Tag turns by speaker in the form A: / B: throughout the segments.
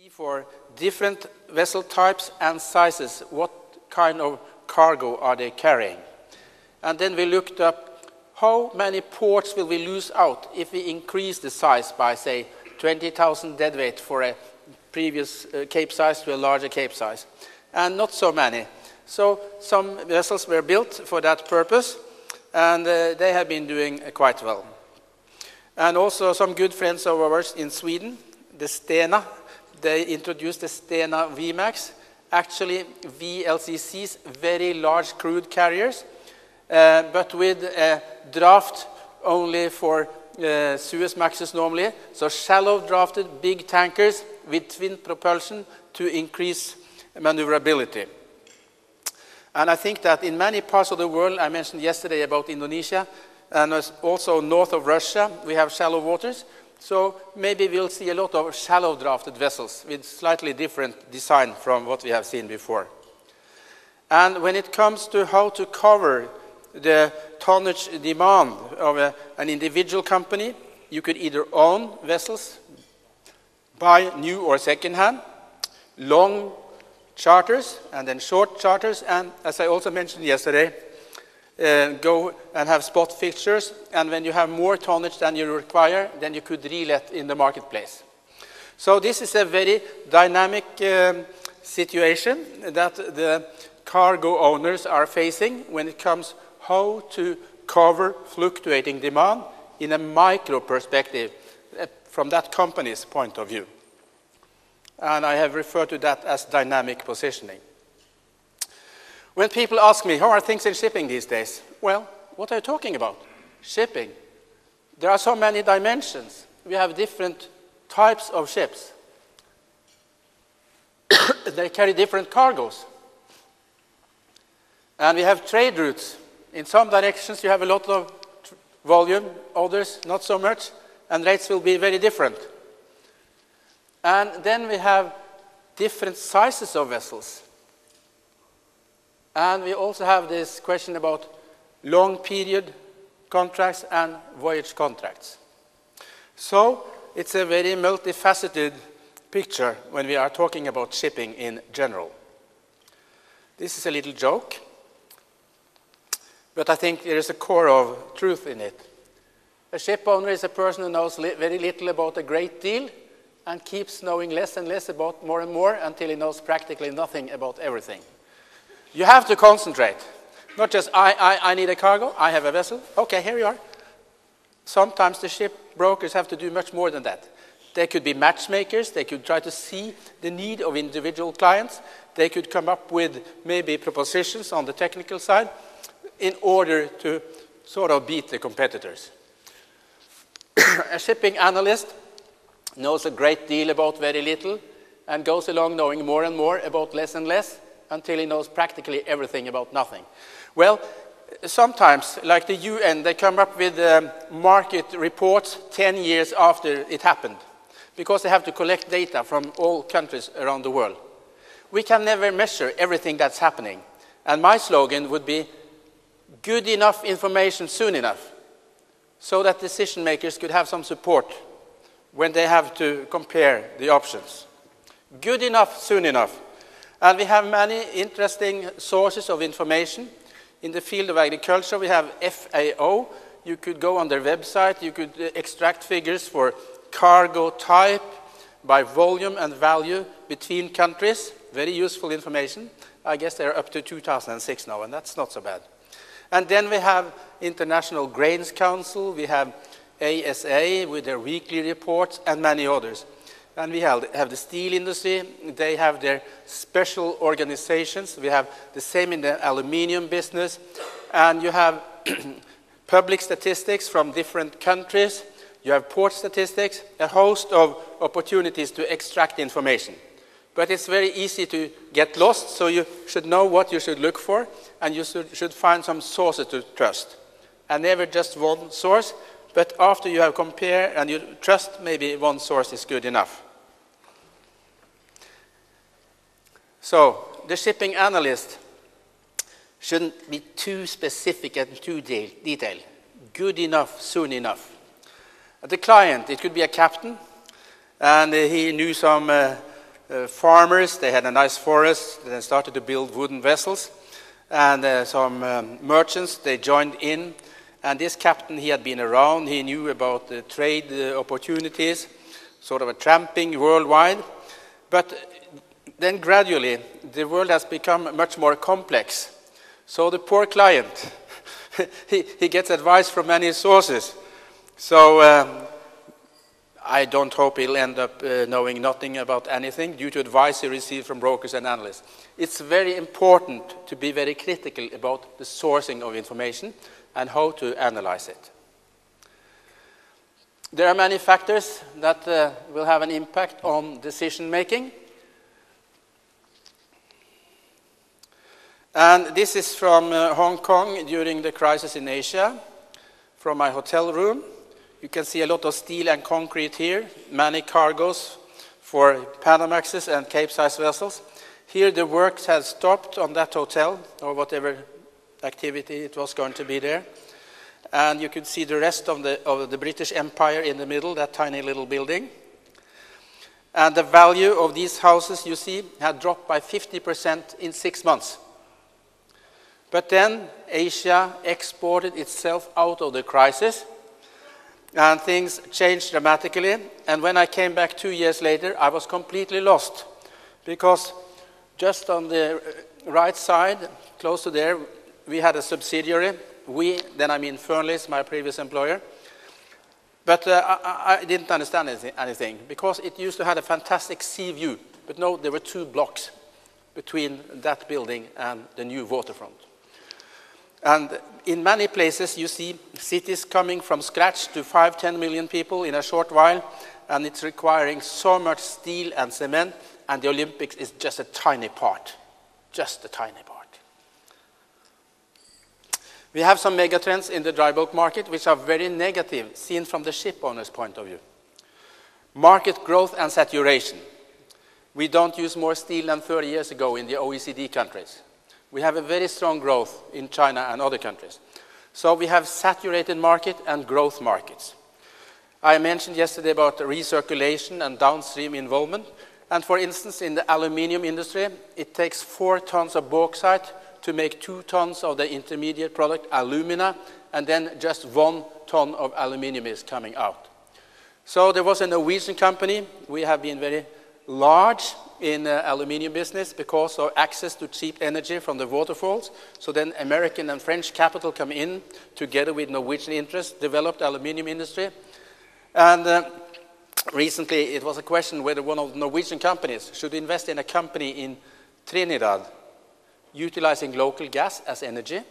A: For different vessel types and sizes, what kind of cargo are they carrying? And then we looked up how many ports will we lose out if we increase the size by, say, 20,000 deadweight for a previous cape size to a larger cape size. And not so many. So some vessels were built for that purpose, and they have been doing quite well. And also some good friends of ours in Sweden, the Stena, they introduced the Stena VMAX, actually VLCCs, very large crude carriers, but with a draft only for Suezmaxes normally, so shallow drafted big tankers with twin propulsion to increase maneuverability. And I think that in many parts of the world, I mentioned yesterday about Indonesia, and also north of Russia, we have shallow waters. So maybe we'll see a lot of shallow drafted vessels with slightly different design from what we have seen before. And when it comes to how to cover the tonnage demand of an individual company, you could either own vessels, buy new or second-hand, long charters, and then short charters, and as I also mentioned yesterday, go and have spot fixtures, and when you have more tonnage than you require, then you could relet in the marketplace. So this is a very dynamic situation that the cargo owners are facing when it comes how to cover fluctuating demand in a micro perspective from that company's point of view. And I have referred to that as dynamic positioning. When people ask me, how are things in shipping these days? Well, what are you talking about? Shipping. There are so many dimensions. We have different types of ships. They carry different cargoes. And we have trade routes. In some directions you have a lot of volume, others not so much, and rates will be very different. And then we have different sizes of vessels. And we also have this question about long period contracts and voyage contracts. So it's a very multifaceted picture when we are talking about shipping in general. This is a little joke, but I think there is a core of truth in it. A ship owner is a person who knows very little about a great deal and keeps knowing less and less about more and more until he knows practically nothing about everything. You have to concentrate. Not just, I need a cargo, I have a vessel. Okay, here you are. Sometimes the ship brokers have to do much more than that. They could be matchmakers. They could try to see the need of individual clients. They could come up with maybe propositions on the technical side in order to sort of beat the competitors. A shipping analyst knows a great deal about very little and goes along knowing more and more about less and less until he knows practically everything about nothing. Well, sometimes, like the UN, they come up with market reports 10 years after it happened because they have to collect data from all countries around the world. We can never measure everything that's happening. And my slogan would be, good enough information soon enough, so that decision makers could have some support when they have to compare the options. Good enough soon enough. And we have many interesting sources of information. In the field of agriculture, we have FAO. You could go on their website. You could extract figures for cargo type by volume and value between countries. Very useful information. I guess they're up to 2006 now, and that's not so bad. And then we have International Grains Council. We have ASA with their weekly reports and many others. And we have the steel industry. They have their special organizations. We have the same in the aluminium business. And you have public statistics from different countries. You have port statistics, a host of opportunities to extract information. But it's very easy to get lost, so you should know what you should look for, and you should find some sources to trust. And never just one source, but after you have compared and you trust, maybe one source is good enough. So the shipping analyst shouldn't be too specific and too detailed. Good enough, soon enough. The client, it could be a captain, and he knew some farmers, they had a nice forest, they started to build wooden vessels, and some merchants, they joined in, and this captain, he had been around, he knew about the trade opportunities, sort of a tramping worldwide, but then gradually the world has become much more complex. So the poor client, he gets advice from many sources. So I don't hope he'll end up knowing nothing about anything due to advice he received from brokers and analysts. It's very important to be very critical about the sourcing of information and how to analyze it. There are many factors that will have an impact on decision making. And this is from Hong Kong during the crisis in Asia, from my hotel room. You can see a lot of steel and concrete here, many cargoes for Panamaxes and Cape-size vessels. Here the work has stopped on that hotel, or whatever activity it was going to be there. And you can see the rest of the British Empire in the middle, that tiny little building. And the value of these houses, you see, had dropped by 50% in 6 months. But then Asia exported itself out of the crisis, and things changed dramatically. And when I came back 2 years later, I was completely lost, because just on the right side, close to there, we had a subsidiary. We, then I mean Fernleys, my previous employer. But I didn't understand anything, because it used to have a fantastic sea view. But no, there were 2 blocks between that building and the new waterfront. And in many places, you see cities coming from scratch to 5–10 million people in a short while, and it's requiring so much steel and cement, and the Olympics is just a tiny part, just a tiny part. We have some megatrends in the dry bulk market which are very negative, seen from the ship owner's point of view. Market growth and saturation. We don't use more steel than 30 years ago in the OECD countries. We have a very strong growth in China and other countries. So we have saturated market and growth markets. I mentioned yesterday about the recirculation and downstream involvement. And for instance, in the aluminium industry, it takes 4 tons of bauxite to make 2 tons of the intermediate product, alumina, and then just 1 ton of aluminium is coming out. So there was a Norwegian company. We have been very large in the aluminium business because of access to cheap energy from the waterfalls. So then American and French capital come in together with Norwegian interests, developed aluminium industry. And recently it was a question whether one of the Norwegian companies should invest in a company in Trinidad, utilizing local gas as energy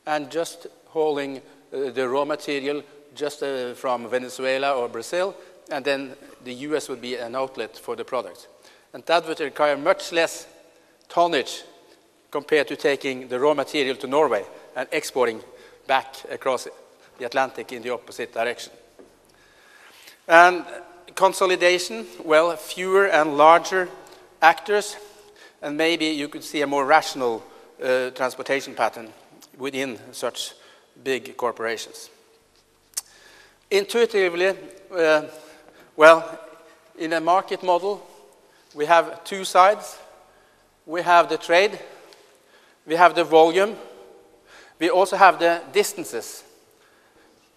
A: and just hauling the raw material just from Venezuela or Brazil, and then the US would be an outlet for the products. And that would require much less tonnage compared to taking the raw material to Norway and exporting back across the Atlantic in the opposite direction. And consolidation, well, fewer and larger actors, and maybe you could see a more rational transportation pattern within such big corporations. Intuitively, well, in a market model, we have 2 sides. We have the trade, we have the volume, we also have the distances.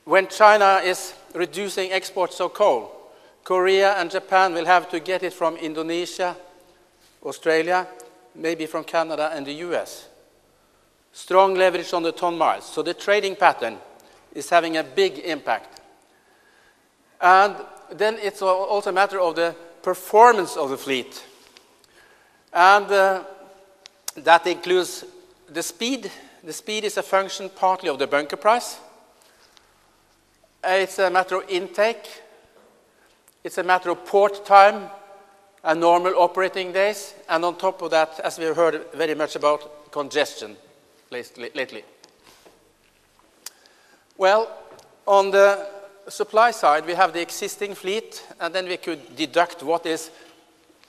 A: When China is reducing exports of coal, Korea and Japan will have to get it from Indonesia, Australia, maybe from Canada and the US. Strong leverage on the ton miles. So the trading pattern is having a big impact. And then it's also a matter of the performance of the fleet. And that includes the speed. The speed is a function partly of the bunker price. It's a matter of intake. It's a matter of port time and normal operating days. And on top of that, as we've heard very much about, congestion lately. Well, on the supply side, we have the existing fleet, and then we could deduct what is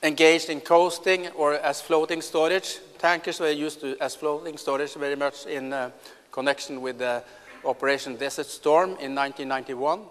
A: engaged in coasting or as floating storage. Tankers were used to as floating storage very much in connection with the Operation Desert Storm in 1991.